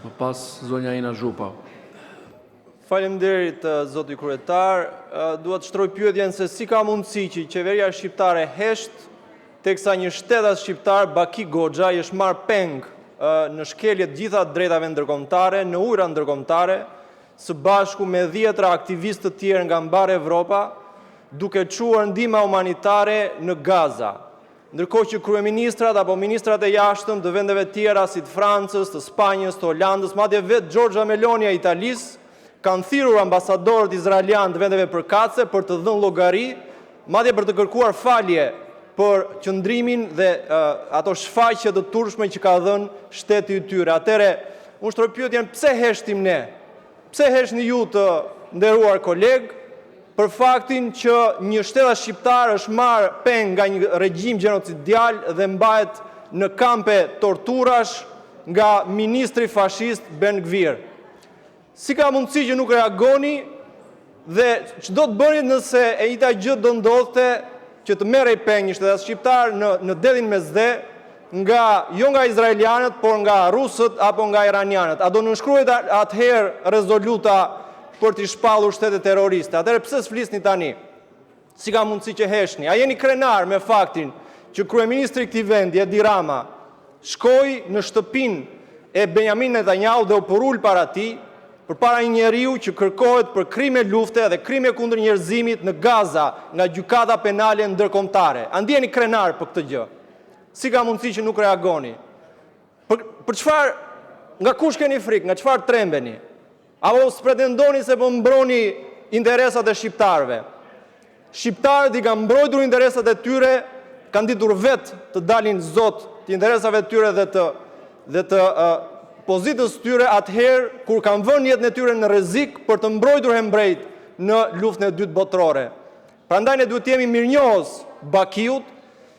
Më pas zonja Ina Zhupa. Faleminderit zoti kryetar. Dua të shtroj pyetjen se si ka mundësi që qeveria shqiptare hesht teksa një shtetas shqiptar Baki Goxha i është marrë peng në shkelje të gjitha drejtave ndërkombëtare, në ujëra ndërkombëtare, së bashku me 10 aktivistë të tjerë nga mbar Evropa, duke çuar ndihmë humanitare në Gaza. Ndërkohë që kryeministrat apo ministrat e jashtëm të vendeve tjera si të Francës, të Spanjës, të Holandës, madje vetë Giorgia Meloni e Italisë kanë thirrur ambasadorët izraelian të vendeve përkatëse për të dhënë llogari, madje për të kërkuar falje për qëndrimin dhe ato shfaqje të turpshme që ka dhënë shteti i tyre. Atëre, unë shtroj pyetjen, pse heshtim ne? Pse heshni ju të nderuar kolegë për faktin që një shtetas shqiptar është marrë peng nga një regjim gjenocidial dhe mbahet në kampe torturash nga ministri fashist Ben Gvir? Si ka mundësi që nuk reagoni dhe ç'do të bëni nëse e njëjta gjë do ndodhte që të merrej peng një shtetas shqiptar në detin Mesdhe jo nga izraelianët, por nga rusët apo nga iranianët? A do nënshkruhet atëherë rezoluta për t'i shpallur shtetet terroriste? Atëherë pse s'flisni tani? Si ka mundësi që heshni? A jeni krenar me faktin që kryeministri i këtij vendi, Edi Rama, shkoi në shtëpinë e Benjamin Netanyahu dhe u përul para tij përpara një njeriu që kërkohet për krime lufte dhe krime kundër njerëzimit në Gaza nga gjykata penale ndërkombëtare? A ndjeni krenar për këtë gjë? Si ka mundësi që nuk reagoni? Për çfarë, nga kush keni frikë, nga çfarë trembeni? Apo pretendoni se po mbroni interesat e shqiptarëve? Shqiptarët i kanë mbrojtur interesat e tyre, kanë ditur vetë të dalin zot të interesave të tyre dhe të pozitës tyre atëherë kur kanë vënë jetën e tyre në rrezik për të mbrojtur hembrejt në luftën e dytë botërore. Prandaj ne duhet të jemi mirënjohës Bakiut,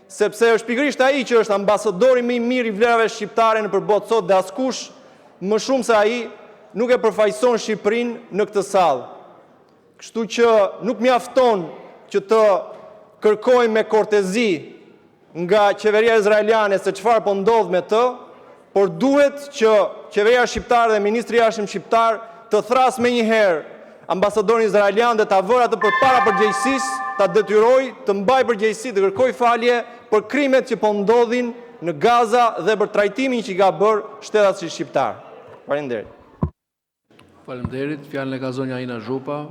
sepse është pikërisht ai që është ambasadori më i mirë i vlerave shqiptare nëpër botë sot dhe askush më shumë se ai nuk e përfaqëson Shqipërinë në këtë sallë. Kështu që nuk mjafton që të kërkojmë me kortezi nga qeveria izraeliane se çfarë po ndodh me të, por duhet që qeveria shqiptare dhe ministri i jashtëm shqiptar të thrasë menjëherë ambasadorin izraelian dhe ta vërë atë përpara përgjegjësisë, ta detyroj të mbajë përgjegjësi dhe kërkoj falje për krimet që po ndodhin në Gaza dhe për trajtimin që i ka bërë shtetasi shqiptar. Faleminderit. Faleminderit. Fjalën e ka zonja Ina Zhupa.